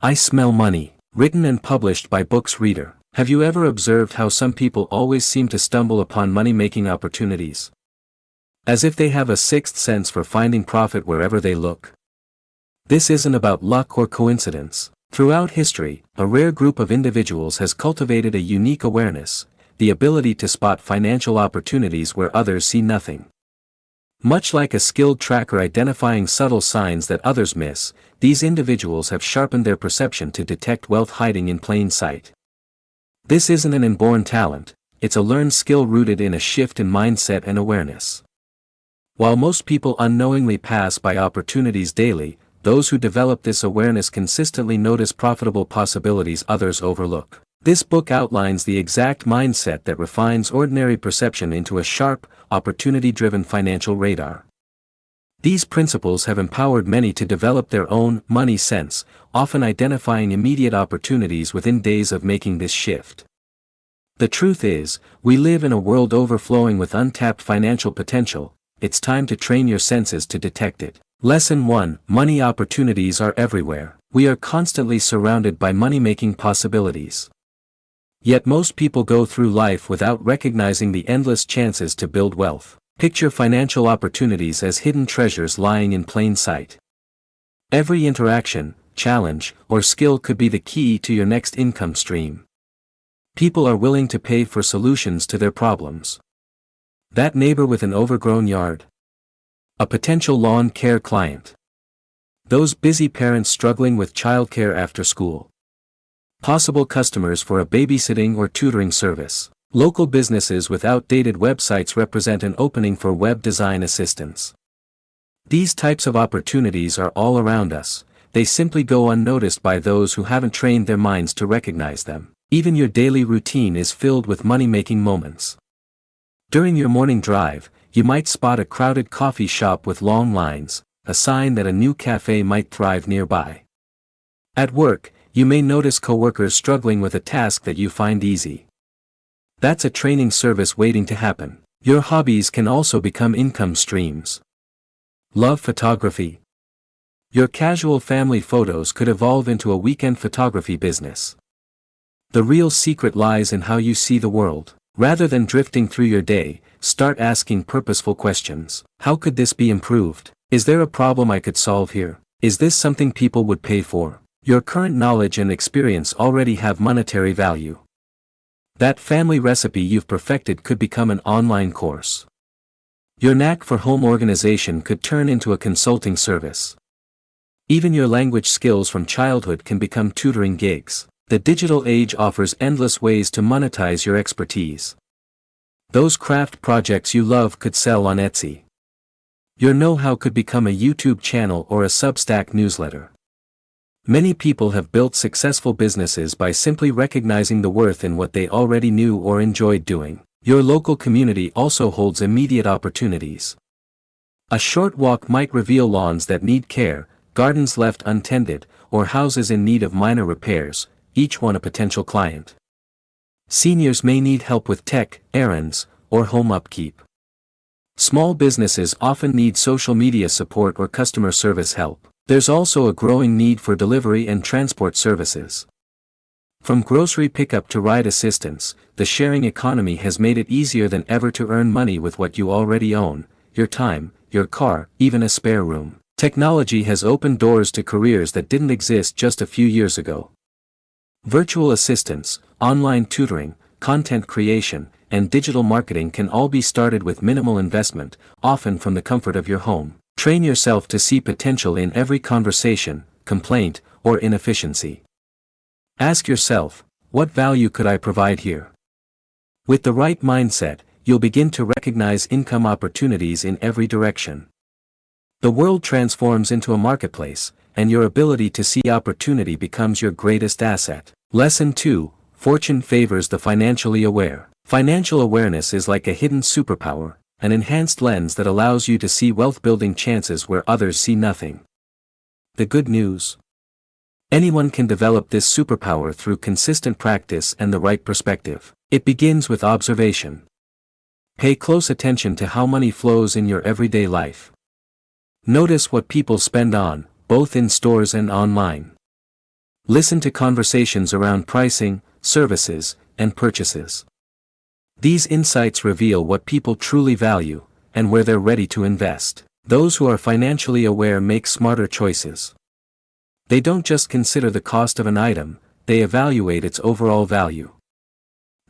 I Smell Money, written and published by Books Reader. Have you ever observed how some people always seem to stumble upon money-making opportunities? As if they have a sixth sense for finding profit wherever they look. This isn't about luck or coincidence. Throughout history, a rare group of individuals has cultivated a unique awareness, the ability to spot financial opportunities where others see nothing. Much like a skilled tracker identifying subtle signs that others miss, these individuals have sharpened their perception to detect wealth hiding in plain sight. This isn't an inborn talent, it's a learned skill rooted in a shift in mindset and awareness. While most people unknowingly pass by opportunities daily, those who develop this awareness consistently notice profitable possibilities others overlook. This book outlines the exact mindset that refines ordinary perception into a sharp, opportunity-driven financial radar. These principles have empowered many to develop their own money sense, often identifying immediate opportunities within days of making this shift. The truth is, we live in a world overflowing with untapped financial potential. It's time to train your senses to detect it. Lesson 1: Money opportunities are everywhere. We are constantly surrounded by money-making possibilities. Yet most people go through life without recognizing the endless chances to build wealth. Picture financial opportunities as hidden treasures lying in plain sight. Every interaction, challenge, or skill could be the key to your next income stream. People are willing to pay for solutions to their problems. That neighbor with an overgrown yard. A potential lawn care client. Those busy parents struggling with childcare after school. Possible customers for a babysitting or tutoring service. Local businesses with outdated websites represent an opening for web design assistance. These types of opportunities are all around us, they simply go unnoticed by those who haven't trained their minds to recognize them. Even your daily routine is filled with money-making moments. During your morning drive, you might spot a crowded coffee shop with long lines, a sign that a new cafe might thrive nearby. At work, you may notice coworkers struggling with a task that you find easy. That's a training service waiting to happen. Your hobbies can also become income streams. Love photography? Your casual family photos could evolve into a weekend photography business. The real secret lies in how you see the world. Rather than drifting through your day, start asking purposeful questions. How could this be improved? Is there a problem I could solve here? Is this something people would pay for? Your current knowledge and experience already have monetary value. That family recipe you've perfected could become an online course. Your knack for home organization could turn into a consulting service. Even your language skills from childhood can become tutoring gigs. The digital age offers endless ways to monetize your expertise. Those craft projects you love could sell on Etsy. Your know-how could become a YouTube channel or a Substack newsletter. Many people have built successful businesses by simply recognizing the worth in what they already knew or enjoyed doing. Your local community also holds immediate opportunities. A short walk might reveal lawns that need care, gardens left untended, or houses in need of minor repairs, each one a potential client. Seniors may need help with tech, errands, or home upkeep. Small businesses often need social media support or customer service help. There's also a growing need for delivery and transport services. From grocery pickup to ride assistance, the sharing economy has made it easier than ever to earn money with what you already own: your time, your car, even a spare room. Technology has opened doors to careers that didn't exist just a few years ago. Virtual assistants, online tutoring, content creation, and digital marketing can all be started with minimal investment, often from the comfort of your home. Train yourself to see potential in every conversation, complaint, or inefficiency. Ask yourself, what value could I provide here? With the right mindset, you'll begin to recognize income opportunities in every direction. The world transforms into a marketplace, and your ability to see opportunity becomes your greatest asset. Lesson 2: Fortune favors the financially aware. Financial awareness is like a hidden superpower, an enhanced lens that allows you to see wealth-building chances where others see nothing. The good news? Anyone can develop this superpower through consistent practice and the right perspective. It begins with observation. Pay close attention to how money flows in your everyday life. Notice what people spend on, both in stores and online. Listen to conversations around pricing, services, and purchases. These insights reveal what people truly value, and where they're ready to invest. Those who are financially aware make smarter choices. They don't just consider the cost of an item, they evaluate its overall value.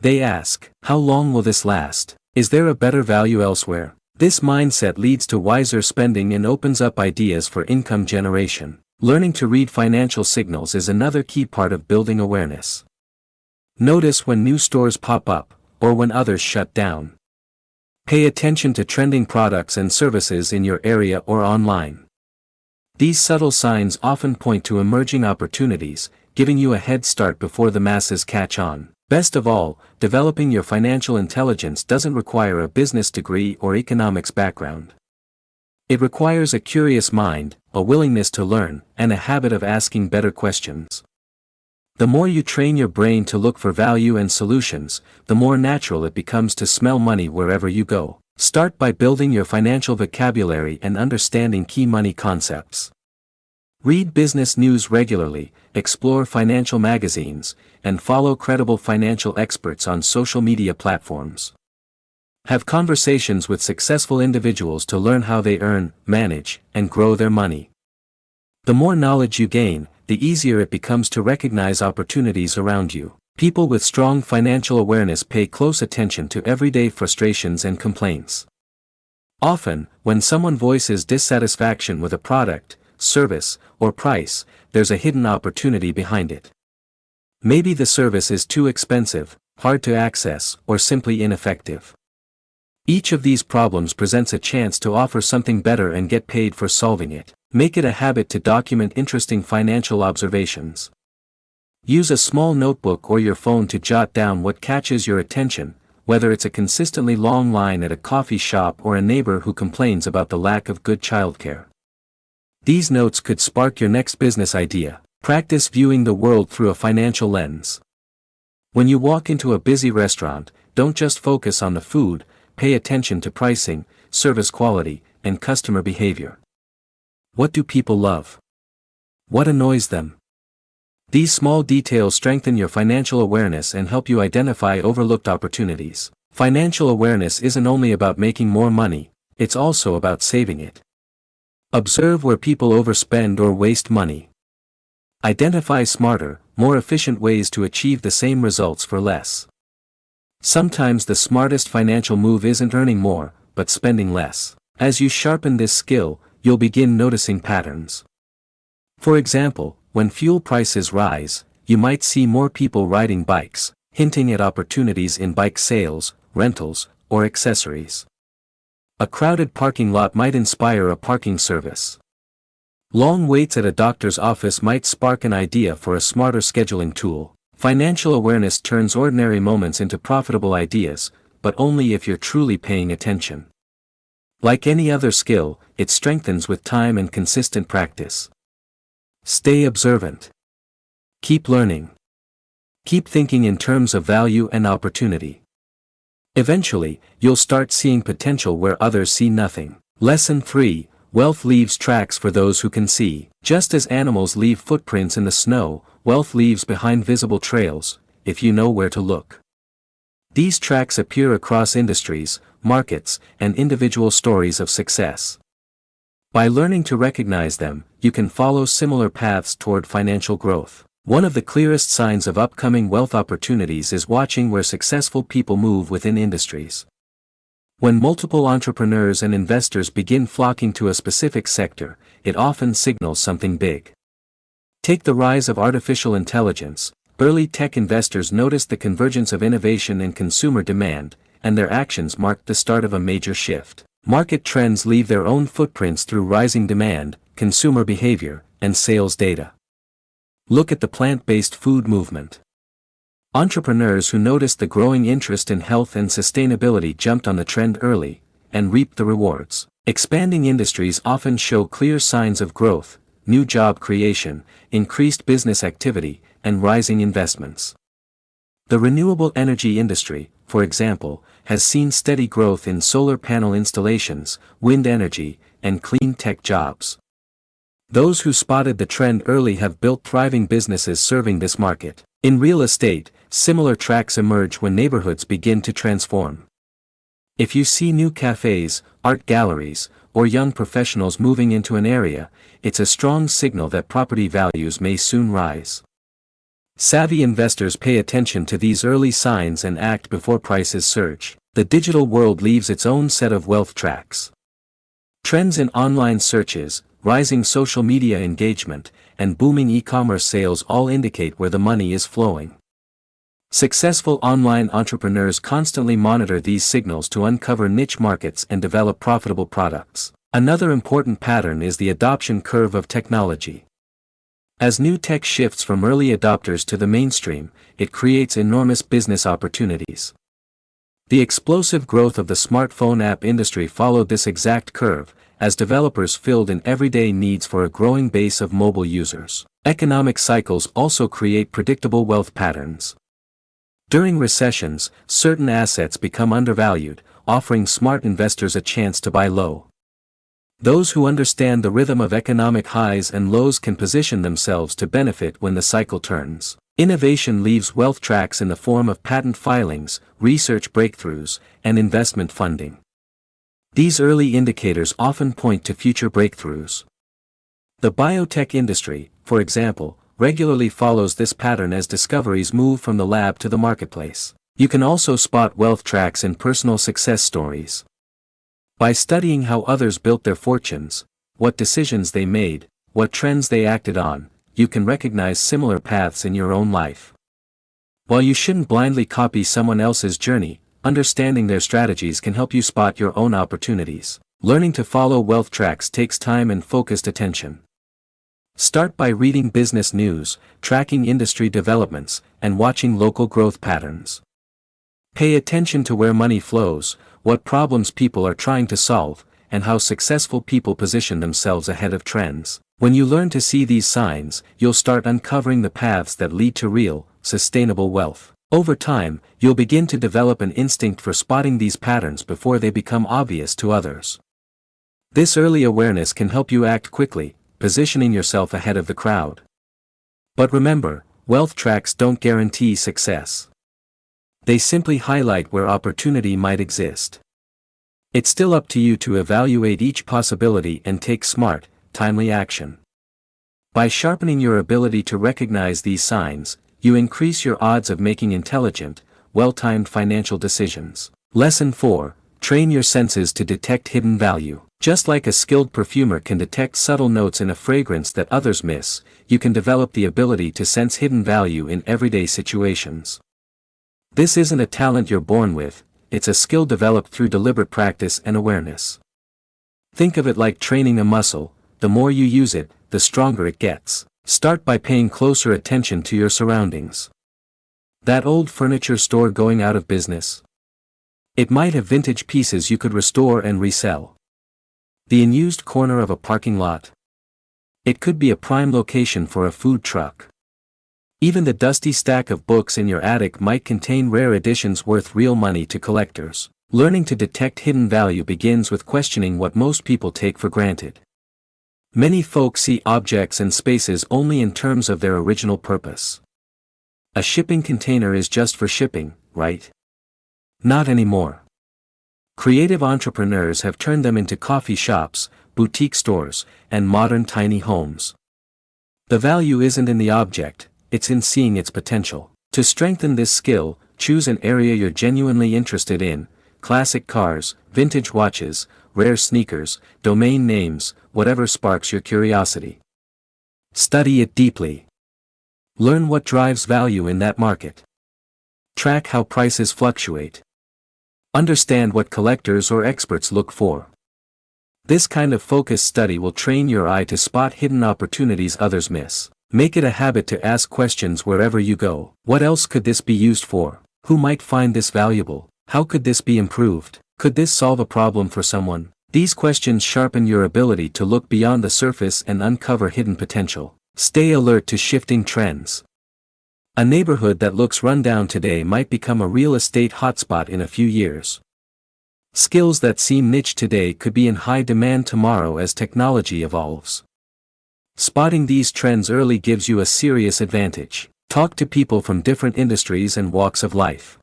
They ask, how long will this last? Is there a better value elsewhere? This mindset leads to wiser spending and opens up ideas for income generation. Learning to read financial signals is another key part of building awareness. Notice when new stores pop up, or when others shut down. Pay attention to trending products and services in your area or online. These subtle signs often point to emerging opportunities, giving you a head start before the masses catch on. Best of all, developing your financial intelligence doesn't require a business degree or economics background. It requires a curious mind, a willingness to learn, and a habit of asking better questions. The more you train your brain to look for value and solutions, the more natural it becomes to smell money wherever you go. Start by building your financial vocabulary and understanding key money concepts. Read business news regularly, explore financial magazines, and follow credible financial experts on social media platforms. Have conversations with successful individuals to learn how they earn, manage, and grow their money. The more knowledge you gain, the easier it becomes to recognize opportunities around you. People with strong financial awareness pay close attention to everyday frustrations and complaints. Often, when someone voices dissatisfaction with a product, service, or price, there's a hidden opportunity behind it. Maybe the service is too expensive, hard to access, or simply ineffective. Each of these problems presents a chance to offer something better and get paid for solving it. Make it a habit to document interesting financial observations. Use a small notebook or your phone to jot down what catches your attention, whether it's a consistently long line at a coffee shop or a neighbor who complains about the lack of good childcare. These notes could spark your next business idea. Practice viewing the world through a financial lens. When you walk into a busy restaurant, don't just focus on the food, pay attention to pricing, service quality, and customer behavior. What do people love? What annoys them? These small details strengthen your financial awareness and help you identify overlooked opportunities. Financial awareness isn't only about making more money, it's also about saving it. Observe where people overspend or waste money. Identify smarter, more efficient ways to achieve the same results for less. Sometimes the smartest financial move isn't earning more, but spending less. As you sharpen this skill, you'll begin noticing patterns. For example, when fuel prices rise, you might see more people riding bikes, hinting at opportunities in bike sales, rentals, or accessories. A crowded parking lot might inspire a parking service. Long waits at a doctor's office might spark an idea for a smarter scheduling tool. Financial awareness turns ordinary moments into profitable ideas, but only if you're truly paying attention. Like any other skill, it strengthens with time and consistent practice. Stay observant. Keep learning. Keep thinking in terms of value and opportunity. Eventually, you'll start seeing potential where others see nothing. Lesson 3: Wealth leaves tracks for those who can see. Just as animals leave footprints in the snow, wealth leaves behind visible trails, if you know where to look. These tracks appear across industries, markets, and individual stories of success. By learning to recognize them, you can follow similar paths toward financial growth. One of the clearest signs of upcoming wealth opportunities is watching where successful people move within industries. When multiple entrepreneurs and investors begin flocking to a specific sector, it often signals something big. Take the rise of artificial intelligence. Early tech investors noticed the convergence of innovation and consumer demand, and their actions marked the start of a major shift. Market trends leave their own footprints through rising demand, consumer behavior, and sales data. Look at the plant-based food movement. Entrepreneurs who noticed the growing interest in health and sustainability jumped on the trend early, and reaped the rewards. Expanding industries often show clear signs of growth, new job creation, increased business activity, and rising investments. The renewable energy industry, for example, has seen steady growth in solar panel installations, wind energy, and clean tech jobs. Those who spotted the trend early have built thriving businesses serving this market. In real estate, similar tracks emerge when neighborhoods begin to transform. If you see new cafes, art galleries, or young professionals moving into an area, it's a strong signal that property values may soon rise. Savvy investors pay attention to these early signs and act before prices surge. The digital world leaves its own set of wealth tracks. Trends in online searches, rising social media engagement, and booming e-commerce sales all indicate where the money is flowing. Successful online entrepreneurs constantly monitor these signals to uncover niche markets and develop profitable products. Another important pattern is the adoption curve of technology. As new tech shifts from early adopters to the mainstream, it creates enormous business opportunities. The explosive growth of the smartphone app industry followed this exact curve, as developers filled in everyday needs for a growing base of mobile users. Economic cycles also create predictable wealth patterns. During recessions, certain assets become undervalued, offering smart investors a chance to buy low. Those who understand the rhythm of economic highs and lows can position themselves to benefit when the cycle turns. Innovation leaves wealth tracks in the form of patent filings, research breakthroughs, and investment funding. These early indicators often point to future breakthroughs. The biotech industry, for example, regularly follows this pattern as discoveries move from the lab to the marketplace. You can also spot wealth tracks in personal success stories. By studying how others built their fortunes, what decisions they made, what trends they acted on, you can recognize similar paths in your own life. While you shouldn't blindly copy someone else's journey, understanding their strategies can help you spot your own opportunities. Learning to follow wealth tracks takes time and focused attention. Start by reading business news, tracking industry developments, and watching local growth patterns. Pay attention to where money flows, what problems people are trying to solve, and how successful people position themselves ahead of trends. When you learn to see these signs, you'll start uncovering the paths that lead to real, sustainable wealth. Over time, you'll begin to develop an instinct for spotting these patterns before they become obvious to others. This early awareness can help you act quickly, positioning yourself ahead of the crowd. But remember, wealth tracks don't guarantee success. They simply highlight where opportunity might exist. It's still up to you to evaluate each possibility and take smart, timely action. By sharpening your ability to recognize these signs, you increase your odds of making intelligent, well-timed financial decisions. Lesson 4. Train your senses to detect hidden value. Just like a skilled perfumer can detect subtle notes in a fragrance that others miss, you can develop the ability to sense hidden value in everyday situations. This isn't a talent you're born with, it's a skill developed through deliberate practice and awareness. Think of it like training a muscle. The more you use it, the stronger it gets. Start by paying closer attention to your surroundings. That old furniture store going out of business? It might have vintage pieces you could restore and resell. The unused corner of a parking lot? It could be a prime location for a food truck. Even the dusty stack of books in your attic might contain rare editions worth real money to collectors. Learning to detect hidden value begins with questioning what most people take for granted. Many folks see objects and spaces only in terms of their original purpose. A shipping container is just for shipping, right? Not anymore. Creative entrepreneurs have turned them into coffee shops, boutique stores, and modern tiny homes. The value isn't in the object, it's in seeing its potential. To strengthen this skill, choose an area you're genuinely interested in: classic cars, vintage watches, rare sneakers, domain names, whatever sparks your curiosity. Study it deeply. Learn what drives value in that market. Track how prices fluctuate. Understand what collectors or experts look for. This kind of focused study will train your eye to spot hidden opportunities others miss. Make it a habit to ask questions wherever you go. What else could this be used for? Who might find this valuable? How could this be improved? Could this solve a problem for someone? These questions sharpen your ability to look beyond the surface and uncover hidden potential. Stay alert to shifting trends. A neighborhood that looks run down today might become a real estate hotspot in a few years. Skills that seem niche today could be in high demand tomorrow as technology evolves. Spotting these trends early gives you a serious advantage. Talk to people from different industries and walks of life.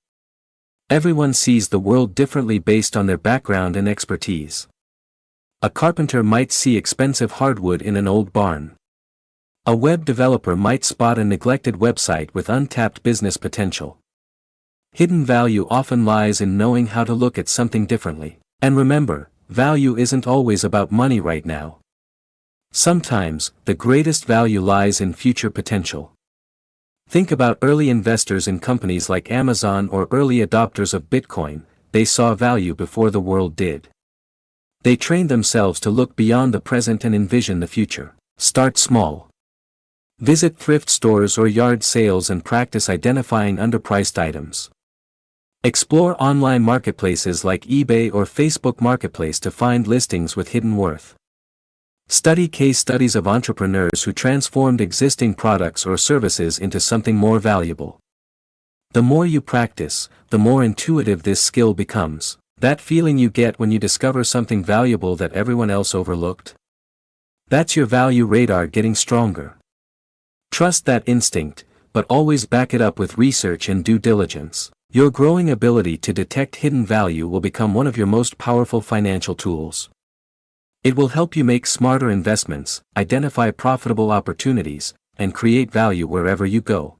Everyone sees the world differently based on their background and expertise. A carpenter might see expensive hardwood in an old barn. A web developer might spot a neglected website with untapped business potential. Hidden value often lies in knowing how to look at something differently. And remember, value isn't always about money right now. Sometimes, the greatest value lies in future potential. Think about early investors in companies like Amazon or early adopters of Bitcoin. They saw value before the world did. They trained themselves to look beyond the present and envision the future. Start small. Visit thrift stores or yard sales and practice identifying underpriced items. Explore online marketplaces like eBay or Facebook Marketplace to find listings with hidden worth. Study case studies of entrepreneurs who transformed existing products or services into something more valuable. The more you practice, the more intuitive this skill becomes. That feeling you get when you discover something valuable that everyone else overlooked? That's your value radar getting stronger. Trust that instinct, but always back it up with research and due diligence. Your growing ability to detect hidden value will become one of your most powerful financial tools. It will help you make smarter investments, identify profitable opportunities, and create value wherever you go.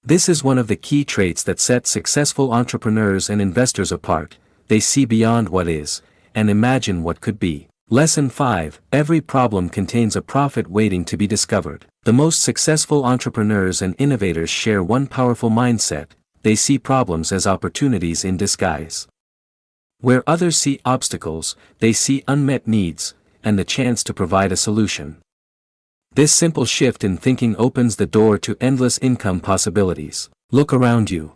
This is one of the key traits that set successful entrepreneurs and investors apart. They see beyond what is, and imagine what could be. Lesson 5. Every problem contains a profit waiting to be discovered. The most successful entrepreneurs and innovators share one powerful mindset: they see problems as opportunities in disguise. Where others see obstacles, they see unmet needs, and the chance to provide a solution. This simple shift in thinking opens the door to endless income possibilities. Look around you.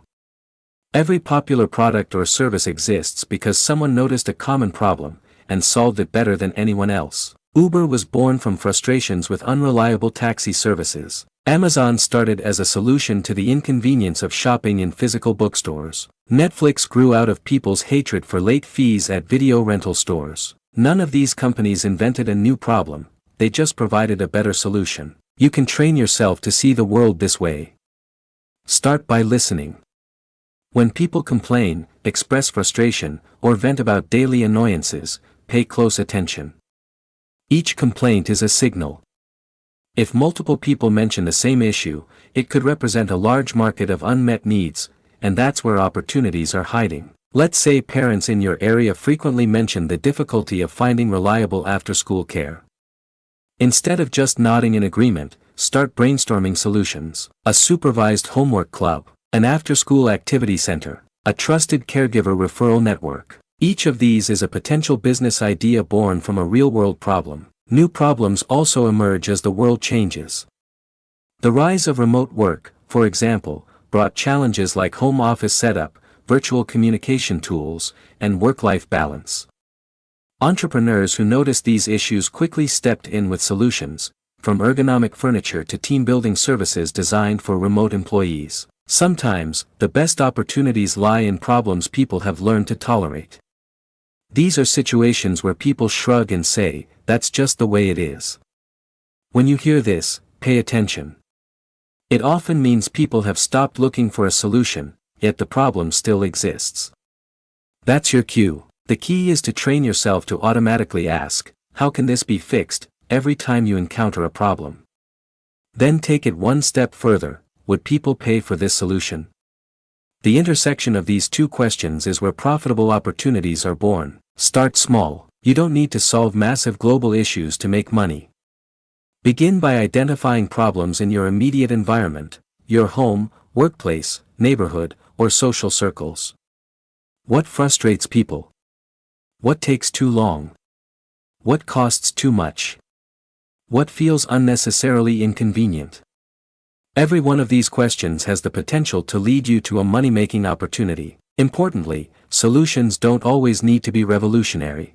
Every popular product or service exists because someone noticed a common problem and solved it better than anyone else. Uber was born from frustrations with unreliable taxi services. Amazon started as a solution to the inconvenience of shopping in physical bookstores. Netflix grew out of people's hatred for late fees at video rental stores. None of these companies invented a new problem, they just provided a better solution. You can train yourself to see the world this way. Start by listening. When people complain, express frustration, or vent about daily annoyances, pay close attention. Each complaint is a signal. If multiple people mention the same issue, it could represent a large market of unmet needs, and that's where opportunities are hiding. Let's say parents in your area frequently mention the difficulty of finding reliable after-school care. Instead of just nodding in agreement, start brainstorming solutions. A supervised homework club, an after-school activity center, a trusted caregiver referral network. Each of these is a potential business idea born from a real-world problem. New problems also emerge as the world changes. The rise of remote work, for example, brought challenges like home office setup, virtual communication tools, and work-life balance. Entrepreneurs who noticed these issues quickly stepped in with solutions, from ergonomic furniture to team-building services designed for remote employees. Sometimes, the best opportunities lie in problems people have learned to tolerate. These are situations where people shrug and say, "That's just the way it is." When you hear this, pay attention. It often means people have stopped looking for a solution, yet the problem still exists. That's your cue. The key is to train yourself to automatically ask, "How can this be fixed?" every time you encounter a problem. Then take it one step further: would people pay for this solution? The intersection of these two questions is where profitable opportunities are born. Start small. You don't need to solve massive global issues to make money. Begin by identifying problems in your immediate environment, your home, workplace, neighborhood, or social circles. What frustrates people? What takes too long? What costs too much? What feels unnecessarily inconvenient? Every one of these questions has the potential to lead you to a money-making opportunity. Importantly, solutions don't always need to be revolutionary.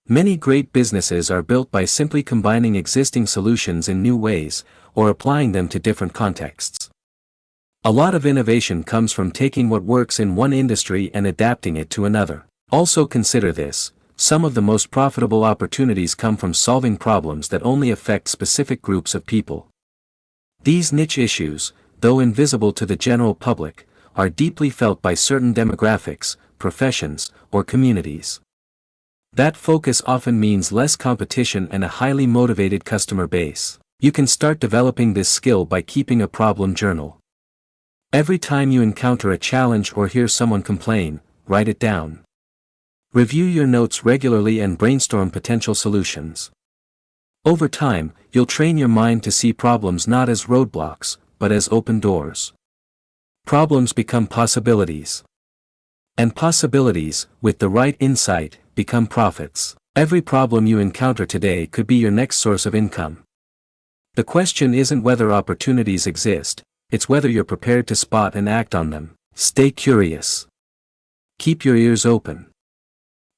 Many great businesses are built by simply combining existing solutions in new ways, or applying them to different contexts. A lot of innovation comes from taking what works in one industry and adapting it to another. Also consider this: some of the most profitable opportunities come from solving problems that only affect specific groups of people. These niche issues, though invisible to the general public, are deeply felt by certain demographics, professions, or communities. That focus often means less competition and a highly motivated customer base. You can start developing this skill by keeping a problem journal. Every time you encounter a challenge or hear someone complain, write it down. Review your notes regularly and brainstorm potential solutions. Over time, you'll train your mind to see problems not as roadblocks, but as open doors. Problems become possibilities. And possibilities, with the right insight, become profits. Every problem you encounter today could be your next source of income. The question isn't whether opportunities exist, it's whether you're prepared to spot and act on them. Stay curious. Keep your ears open.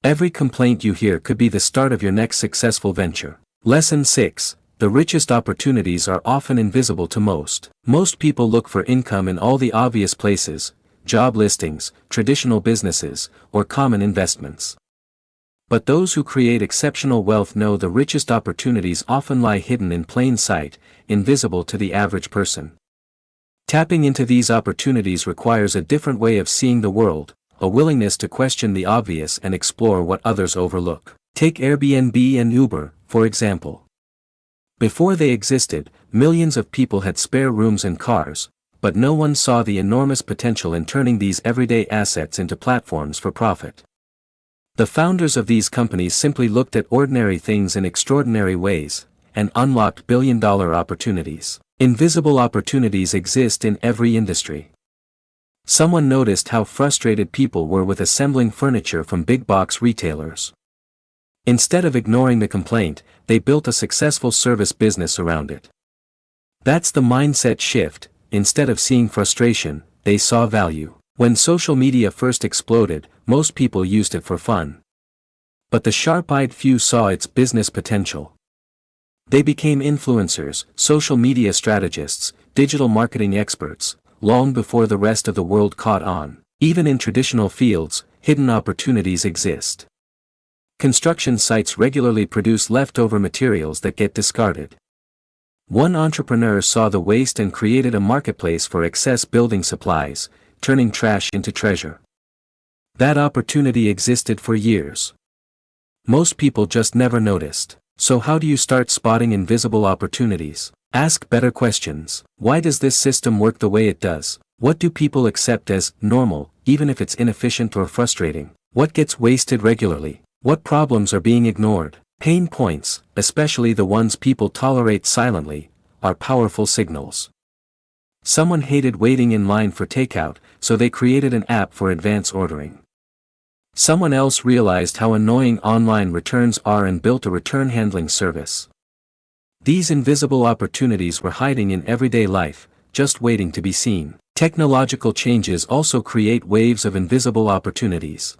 Every complaint you hear could be the start of your next successful venture. Lesson 6. The richest opportunities are often invisible to most. Most people look for income in all the obvious places: job listings, traditional businesses, or common investments. But those who create exceptional wealth know the richest opportunities often lie hidden in plain sight, invisible to the average person. Tapping into these opportunities requires a different way of seeing the world, a willingness to question the obvious and explore what others overlook. Take Airbnb and Uber, for example. Before they existed, millions of people had spare rooms and cars, but no one saw the enormous potential in turning these everyday assets into platforms for profit. The founders of these companies simply looked at ordinary things in extraordinary ways, and unlocked billion-dollar opportunities. Invisible opportunities exist in every industry. Someone noticed how frustrated people were with assembling furniture from big-box retailers. Instead of ignoring the complaint, they built a successful service business around it. That's the mindset shift. Instead of seeing frustration, they saw value. When social media first exploded, most people used it for fun. But the sharp-eyed few saw its business potential. They became influencers, social media strategists, digital marketing experts, long before the rest of the world caught on. Even in traditional fields, hidden opportunities exist. Construction sites regularly produce leftover materials that get discarded. One entrepreneur saw the waste and created a marketplace for excess building supplies, turning trash into treasure. That opportunity existed for years. Most people just never noticed. So how do you start spotting invisible opportunities? Ask better questions. Why does this system work the way it does? What do people accept as normal, even if it's inefficient or frustrating? What gets wasted regularly? What problems are being ignored? Pain points, especially the ones people tolerate silently, are powerful signals. Someone hated waiting in line for takeout, so they created an app for advance ordering. Someone else realized how annoying online returns are and built a return handling service. These invisible opportunities were hiding in everyday life, just waiting to be seen. Technological changes also create waves of invisible opportunities.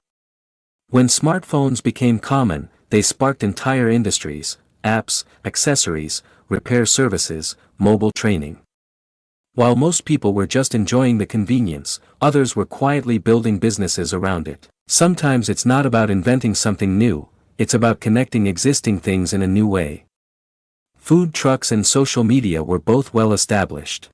When smartphones became common, they sparked entire industries: apps, accessories, repair services, mobile training. While most people were just enjoying the convenience, others were quietly building businesses around it. Sometimes it's not about inventing something new, it's about connecting existing things in a new way. Food trucks and social media were both well established.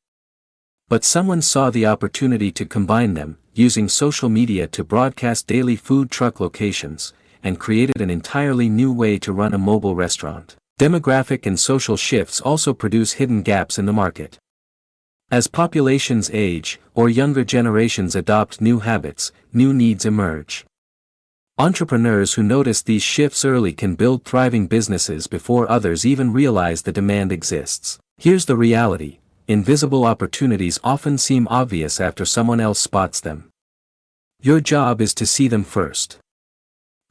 But someone saw the opportunity to combine them, using social media to broadcast daily food truck locations, and created an entirely new way to run a mobile restaurant. Demographic and social shifts also produce hidden gaps in the market. As populations age, or younger generations adopt new habits, new needs emerge. Entrepreneurs who notice these shifts early can build thriving businesses before others even realize the demand exists. Here's the reality: invisible opportunities often seem obvious after someone else spots them. Your job is to see them first.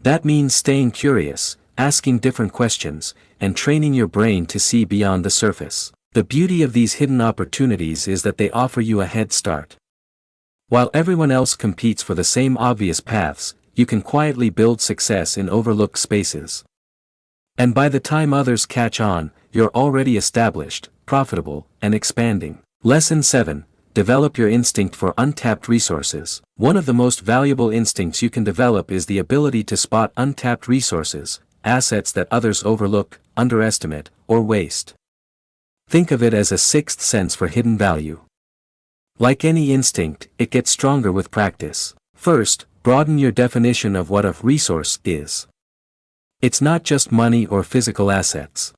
That means staying curious, asking different questions, and training your brain to see beyond the surface. The beauty of these hidden opportunities is that they offer you a head start. While everyone else competes for the same obvious paths, you can quietly build success in overlooked spaces. And by the time others catch on, you're already established, profitable, and expanding. Lesson 7. develop your instinct for untapped resources. One of the most valuable instincts you can develop is the ability to spot untapped resources, assets that others overlook, underestimate, or waste. Think of it as a sixth sense for hidden value. Like any instinct, it gets stronger with practice. First, broaden your definition of what a resource is. It's not just money or physical assets.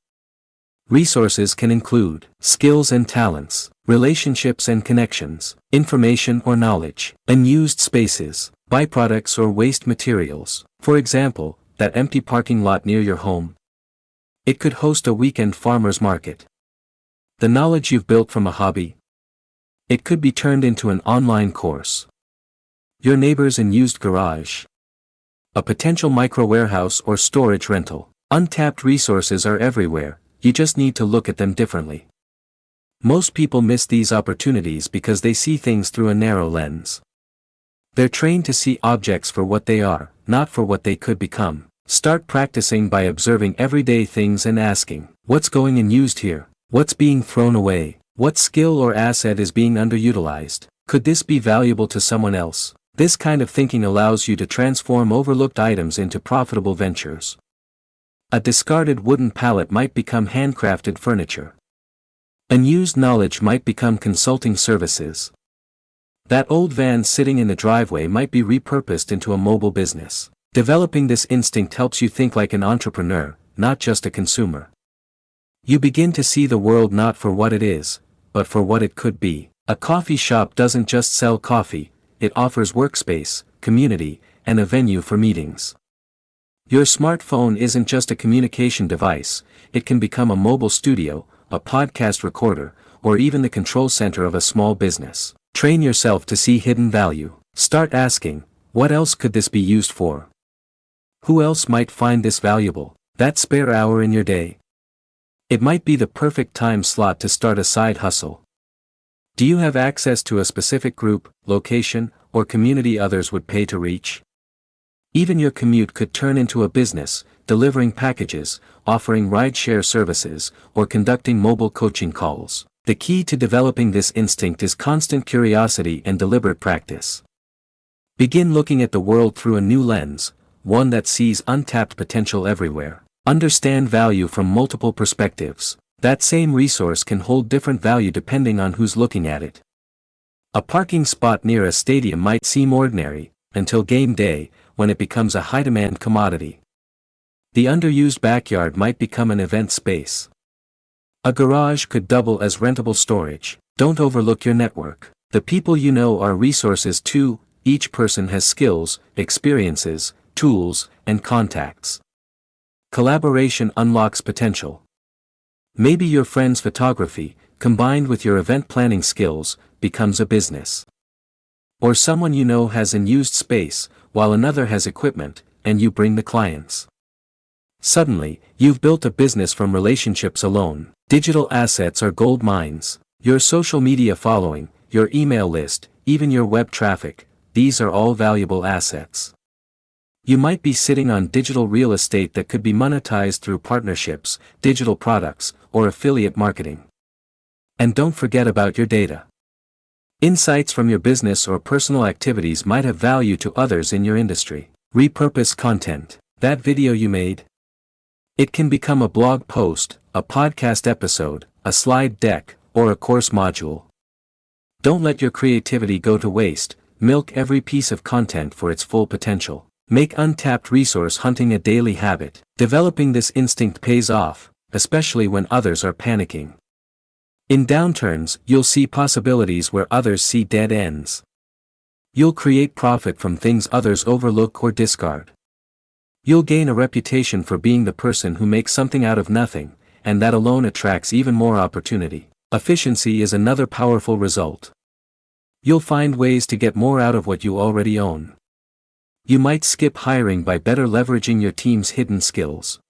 Resources can include skills and talents, relationships and connections, information or knowledge, unused spaces, byproducts or waste materials. For example, that empty parking lot near your home. It could host a weekend farmer's market. The knowledge you've built from a hobby. It could be turned into an online course. Your neighbor's unused garage. A potential micro-warehouse or storage rental. Untapped resources are everywhere, you just need to look at them differently. Most people miss these opportunities because they see things through a narrow lens. They're trained to see objects for what they are, not for what they could become. Start practicing by observing everyday things and asking, what's going unused here? What's being thrown away? What skill or asset is being underutilized? Could this be valuable to someone else? This kind of thinking allows you to transform overlooked items into profitable ventures. A discarded wooden pallet might become handcrafted furniture. Unused knowledge might become consulting services. That old van sitting in the driveway might be repurposed into a mobile business. Developing this instinct helps you think like an entrepreneur, not just a consumer. You begin to see the world not for what it is, but for what it could be. A coffee shop doesn't just sell coffee, it offers workspace, community, and a venue for meetings. Your smartphone isn't just a communication device, it can become a mobile studio, a podcast recorder, or even the control center of a small business. Train yourself to see hidden value. Start asking, what else could this be used for? Who else might find this valuable? That spare hour in your day. It might be the perfect time slot to start a side hustle. Do you have access to a specific group, location, or community others would pay to reach? Even your commute could turn into a business, delivering packages, offering ride-share services, or conducting mobile coaching calls. The key to developing this instinct is constant curiosity and deliberate practice. Begin looking at the world through a new lens, one that sees untapped potential everywhere. Understand value from multiple perspectives. That same resource can hold different value depending on who's looking at it. A parking spot near a stadium might seem ordinary, until game day, when it becomes a high-demand commodity. The underused backyard might become an event space. A garage could double as rentable storage. Don't overlook your network. The people you know are resources too. Each person has skills, experiences, tools, and contacts. Collaboration unlocks potential. Maybe your friend's photography, combined with your event planning skills, becomes a business. Or someone you know has unused space, while another has equipment, and you bring the clients. Suddenly, you've built a business from relationships alone. Digital assets are gold mines. Your social media following, your email list, even your web traffic, these are all valuable assets. You might be sitting on digital real estate that could be monetized through partnerships, digital products, or affiliate marketing. And don't forget about your data. Insights from your business or personal activities might have value to others in your industry. Repurpose content. That video you made? It can become a blog post, a podcast episode, a slide deck, or a course module. Don't let your creativity go to waste. Milk every piece of content for its full potential. Make untapped resource hunting a daily habit. Developing this instinct pays off, especially when others are panicking. In downturns, you'll see possibilities where others see dead ends. You'll create profit from things others overlook or discard. You'll gain a reputation for being the person who makes something out of nothing, and that alone attracts even more opportunity. Efficiency is another powerful result. You'll find ways to get more out of what you already own. You might skip hiring by better leveraging your team's hidden skills.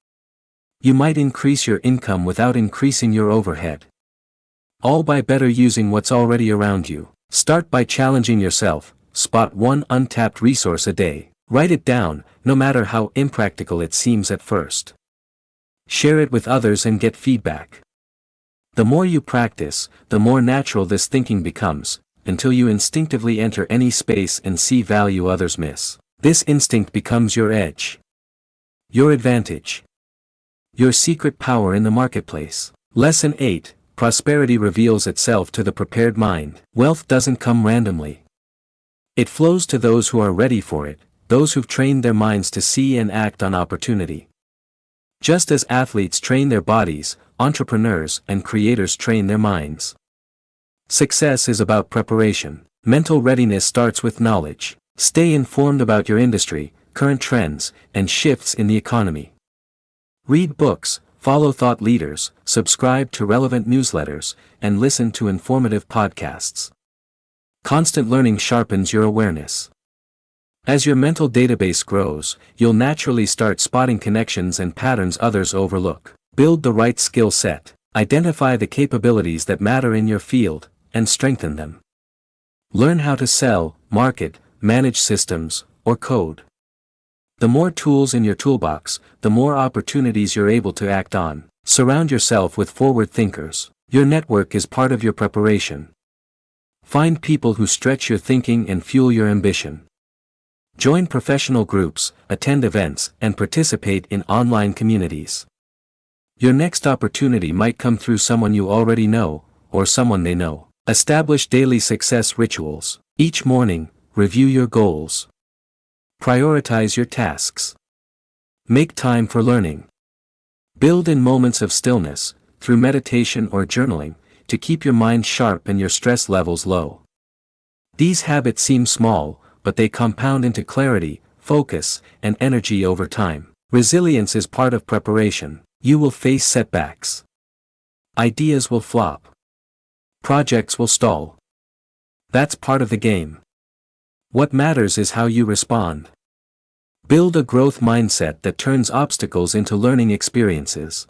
You might increase your income without increasing your overhead. All by better using what's already around you. Start by challenging yourself. Spot one untapped resource a day. Write it down, no matter how impractical it seems at first. Share it with others and get feedback. The more you practice, the more natural this thinking becomes, until you instinctively enter any space and see value others miss. This instinct becomes your edge. Your advantage. Your secret power in the marketplace. Lesson 8. Prosperity reveals itself to the prepared mind. Wealth doesn't come randomly. It flows to those who are ready for it, those who've trained their minds to see and act on opportunity. Just as athletes train their bodies, entrepreneurs and creators train their minds. Success is about preparation. Mental readiness starts with knowledge. Stay informed about your industry, current trends, and shifts in the economy. Read books, follow thought leaders, subscribe to relevant newsletters, and listen to informative podcasts. Constant learning sharpens your awareness. As your mental database grows, you'll naturally start spotting connections and patterns others overlook. Build the right skill set. Identify the capabilities that matter in your field, and strengthen them. Learn how to sell, market, manage systems, or code. The more tools in your toolbox, the more opportunities you're able to act on. Surround yourself with forward thinkers. Your network is part of your preparation. Find people who stretch your thinking and fuel your ambition. Join professional groups, attend events, and participate in online communities. Your next opportunity might come through someone you already know, or someone they know. Establish daily success rituals. Each morning, review your goals. Prioritize your tasks. Make time for learning. Build in moments of stillness, through meditation or journaling, to keep your mind sharp and your stress levels low. These habits seem small, but they compound into clarity, focus, and energy over time. Resilience is part of preparation. You will face setbacks. Ideas will flop. Projects will stall. That's part of the game. What matters is how you respond. Build a growth mindset that turns obstacles into learning experiences.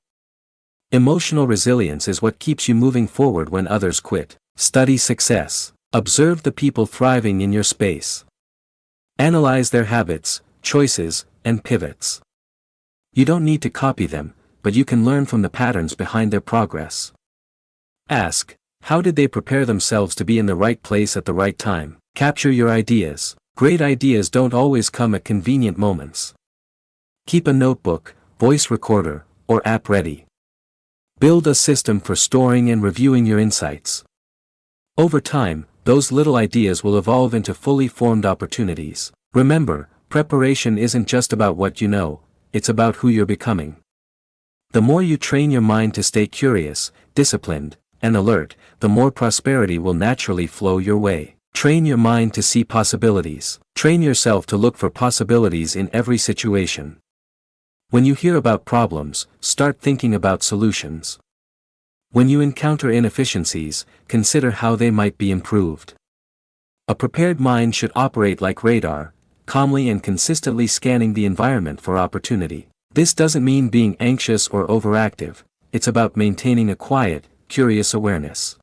Emotional resilience is what keeps you moving forward when others quit. Study success. Observe the people thriving in your space. Analyze their habits, choices, and pivots. You don't need to copy them, but you can learn from the patterns behind their progress. Ask, how did they prepare themselves to be in the right place at the right time? Capture your ideas. Great ideas don't always come at convenient moments. Keep a notebook, voice recorder, or app ready. Build a system for storing and reviewing your insights. Over time, those little ideas will evolve into fully formed opportunities. Remember, preparation isn't just about what you know, it's about who you're becoming. The more you train your mind to stay curious, disciplined, and alert, the more prosperity will naturally flow your way. Train your mind to see possibilities. Train yourself to look for possibilities in every situation. When you hear about problems, start thinking about solutions. When you encounter inefficiencies, consider how they might be improved. A prepared mind should operate like radar, calmly and consistently scanning the environment for opportunity. This doesn't mean being anxious or overactive, it's about maintaining a quiet, curious awareness.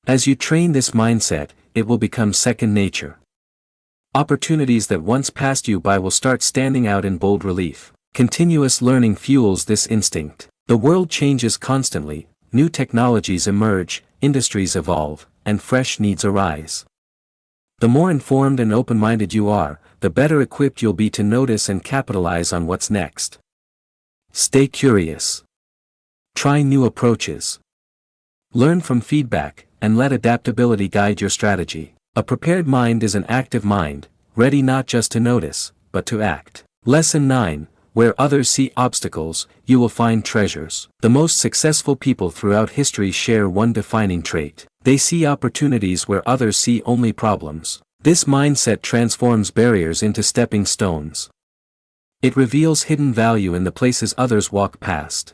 As you train this mindset, it will become second nature. Opportunities that once passed you by will start standing out in bold relief. Continuous learning fuels this instinct. The world changes constantly, new technologies emerge, industries evolve, and fresh needs arise. The more informed and open-minded you are, the better equipped you'll be to notice and capitalize on what's next. Stay curious. Try new approaches. Learn from feedback, and let adaptability guide your strategy. A prepared mind is an active mind, ready not just to notice, but to act. Lesson 9. Where others see obstacles, you will find treasures. The most successful people throughout history share one defining trait. They see opportunities where others see only problems. This mindset transforms barriers into stepping stones. It reveals hidden value in the places others walk past.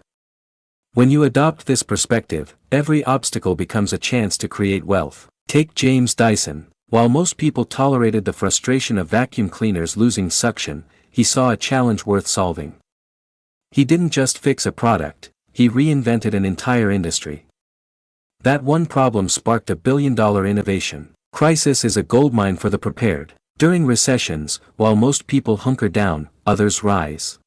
When you adopt this perspective, every obstacle becomes a chance to create wealth. Take James Dyson. While most people tolerated the frustration of vacuum cleaners losing suction, he saw a challenge worth solving. He didn't just fix a product, he reinvented an entire industry. That one problem sparked a billion-dollar innovation. Crisis is a goldmine for the prepared. During recessions, while most people hunker down, others rise.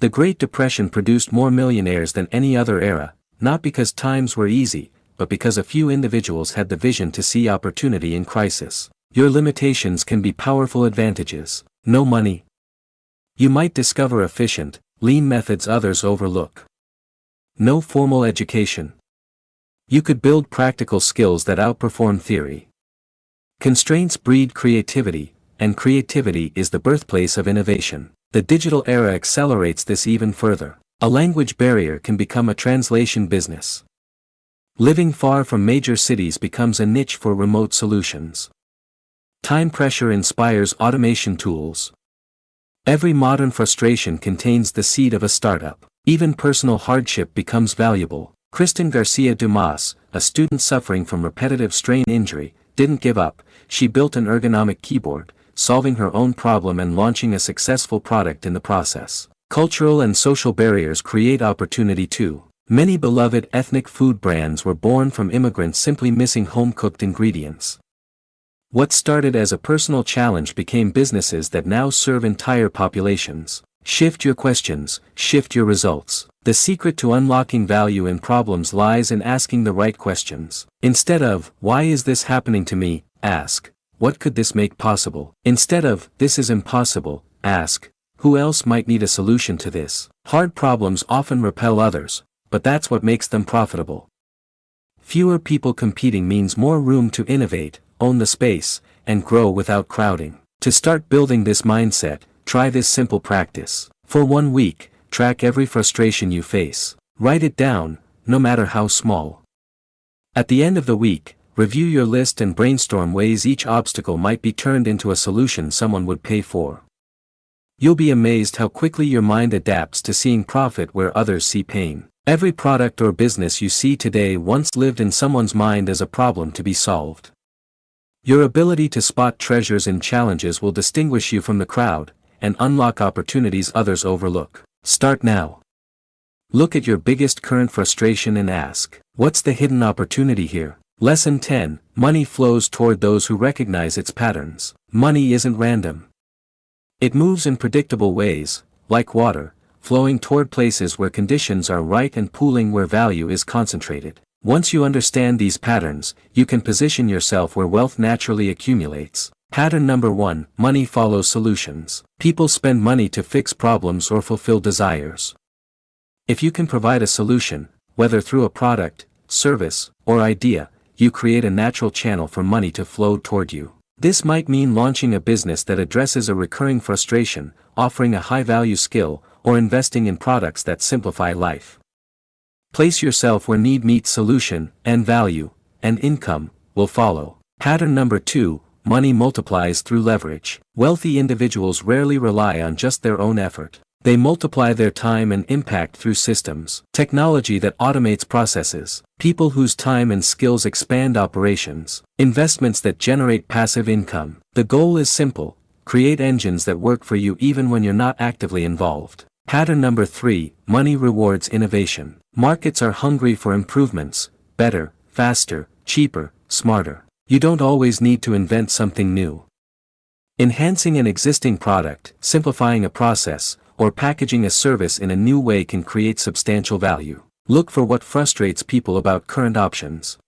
The Great Depression produced more millionaires than any other era, not because times were easy, but because a few individuals had the vision to see opportunity in crisis. Your limitations can be powerful advantages. No money. You might discover efficient, lean methods others overlook. No formal education. You could build practical skills that outperform theory. Constraints breed creativity, and creativity is the birthplace of innovation. The digital era accelerates this even further. A language barrier can become a translation business. Living far from major cities becomes a niche for remote solutions. Time pressure inspires automation tools. Every modern frustration contains the seed of a startup. Even personal hardship becomes valuable. Kristen Garcia Dumas, a student suffering from repetitive strain injury, didn't give up. She built an ergonomic keyboard, solving her own problem and launching a successful product in the process. Cultural and social barriers create opportunity too. Many beloved ethnic food brands were born from immigrants simply missing home-cooked ingredients. What started as a personal challenge became businesses that now serve entire populations. Shift your questions, shift your results. The secret to unlocking value in problems lies in asking the right questions. Instead of, "Why is this happening to me?" ask, "What could this make possible?" Instead of, "This is impossible," ask, "Who else might need a solution to this?" Hard problems often repel others, but that's what makes them profitable. Fewer people competing means more room to innovate, own the space, and grow without crowding. To start building this mindset, try this simple practice. For 1 week, track every frustration you face. Write it down, no matter how small. At the end of the week, review your list and brainstorm ways each obstacle might be turned into a solution someone would pay for. You'll be amazed how quickly your mind adapts to seeing profit where others see pain. Every product or business you see today once lived in someone's mind as a problem to be solved. Your ability to spot treasures in challenges will distinguish you from the crowd, and unlock opportunities others overlook. Start now. Look at your biggest current frustration and ask, what's the hidden opportunity here? Lesson 10, money flows toward those who recognize its patterns. Money isn't random. It moves in predictable ways, like water, flowing toward places where conditions are right and pooling where value is concentrated. Once you understand these patterns, you can position yourself where wealth naturally accumulates. Pattern number 1, money follows solutions. People spend money to fix problems or fulfill desires. If you can provide a solution, whether through a product, service, or idea, you create a natural channel for money to flow toward you. This might mean launching a business that addresses a recurring frustration, offering a high-value skill, or investing in products that simplify life. Place yourself where need meets solution, and value, and income, will follow. Pattern number 2, money multiplies through leverage. Wealthy individuals rarely rely on just their own effort. They multiply their time and impact through systems. Technology that automates processes. People whose time and skills expand operations. Investments that generate passive income. The goal is simple: create engines that work for you even when you're not actively involved. Pattern number 3, money rewards innovation. Markets are hungry for improvements, better, faster, cheaper, smarter. You don't always need to invent something new. Enhancing an existing product, simplifying a process, or packaging a service in a new way can create substantial value. Look for what frustrates people about current options.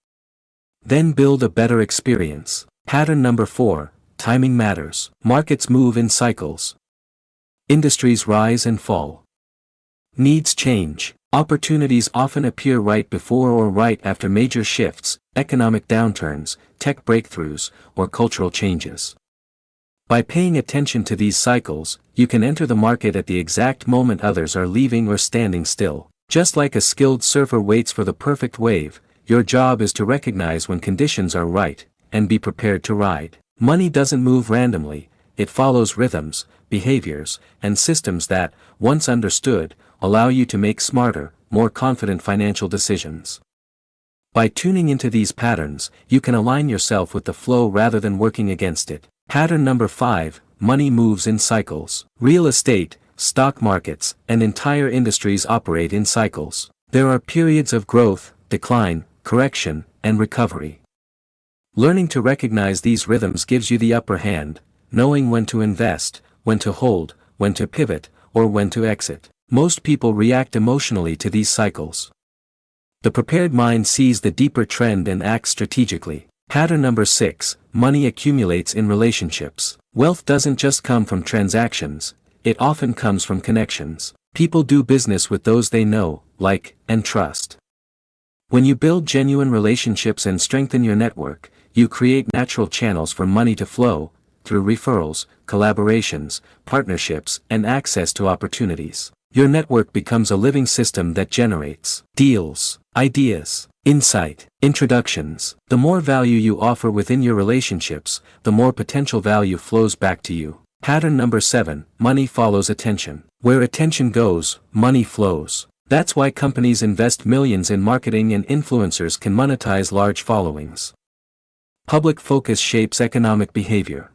Then build a better experience. Pattern number 4, timing matters. Markets move in cycles. Industries rise and fall. Needs change. Opportunities often appear right before or right after major shifts, economic downturns, tech breakthroughs, or cultural changes. By paying attention to these cycles, you can enter the market at the exact moment others are leaving or standing still. Just like a skilled surfer waits for the perfect wave, your job is to recognize when conditions are right, and be prepared to ride. Money doesn't move randomly, it follows rhythms, behaviors, and systems that, once understood, allow you to make smarter, more confident financial decisions. By tuning into these patterns, you can align yourself with the flow rather than working against it. Pattern number 5, money moves in cycles. Real estate, stock markets, and entire industries operate in cycles. There are periods of growth, decline, correction, and recovery. Learning to recognize these rhythms gives you the upper hand, knowing when to invest, when to hold, when to pivot, or when to exit. Most people react emotionally to these cycles. The prepared mind sees the deeper trend and acts strategically. Pattern number 6, money accumulates in relationships. Wealth doesn't just come from transactions, it often comes from connections. People do business with those they know, like, and trust. When you build genuine relationships and strengthen your network, you create natural channels for money to flow, through referrals, collaborations, partnerships, and access to opportunities. Your network becomes a living system that generates deals, ideas, insight, introductions. The more value you offer within your relationships, the more potential value flows back to you. Pattern number 7, money follows attention. Where attention goes, money flows. That's why companies invest millions in marketing and influencers can monetize large followings. Public focus shapes economic behavior.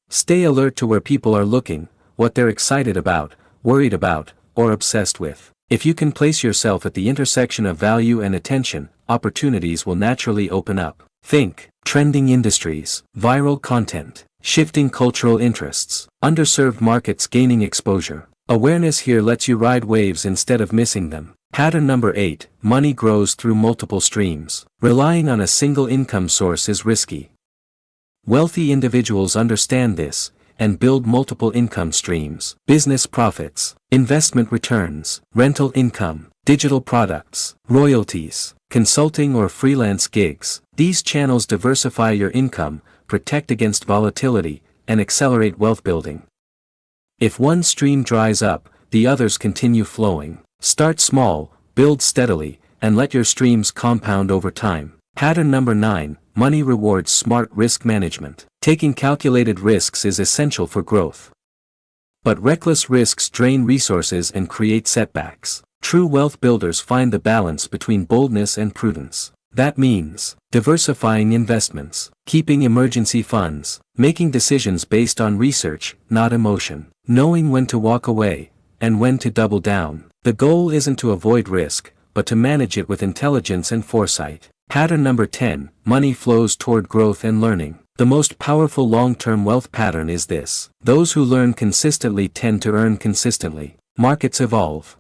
Stay alert to where people are looking, what they're excited about, worried about, or obsessed with. If you can place yourself at the intersection of value and attention, opportunities will naturally open up. Think trending industries, viral content, shifting cultural interests, underserved markets gaining exposure. Awareness here lets you ride waves instead of missing them. Pattern number 8, money grows through multiple streams. Relying on a single income source is risky. Wealthy individuals understand this, and build multiple income streams. Business profits, investment returns, rental income, digital products, royalties, consulting or freelance gigs. These channels diversify your income, protect against volatility, and accelerate wealth building. If one stream dries up, the others continue flowing. Start small, build steadily, and let your streams compound over time. Pattern number 9, money rewards smart risk management. Taking calculated risks is essential for growth. But reckless risks drain resources and create setbacks. True wealth builders find the balance between boldness and prudence. That means diversifying investments, keeping emergency funds, making decisions based on research, not emotion, knowing when to walk away, and when to double down. The goal isn't to avoid risk, but to manage it with intelligence and foresight. Pattern number 10, money flows toward growth and learning. The most powerful long-term wealth pattern is this. Those who learn consistently tend to earn consistently. Markets evolve.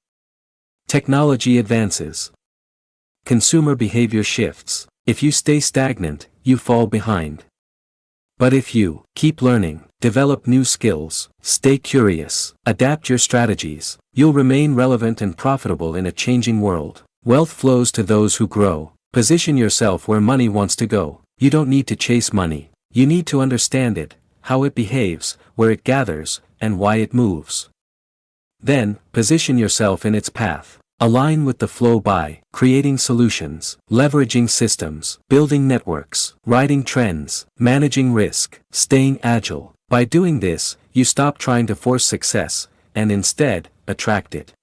Technology advances. Consumer behavior shifts. If you stay stagnant, you fall behind. But if you keep learning, develop new skills, stay curious, adapt your strategies, you'll remain relevant and profitable in a changing world. Wealth flows to those who grow. Position yourself where money wants to go. You don't need to chase money. You need to understand it, how it behaves, where it gathers, and why it moves. Then, position yourself in its path. Align with the flow by creating solutions, leveraging systems, building networks, riding trends, managing risk, staying agile. By doing this, you stop trying to force success, and instead, attract it.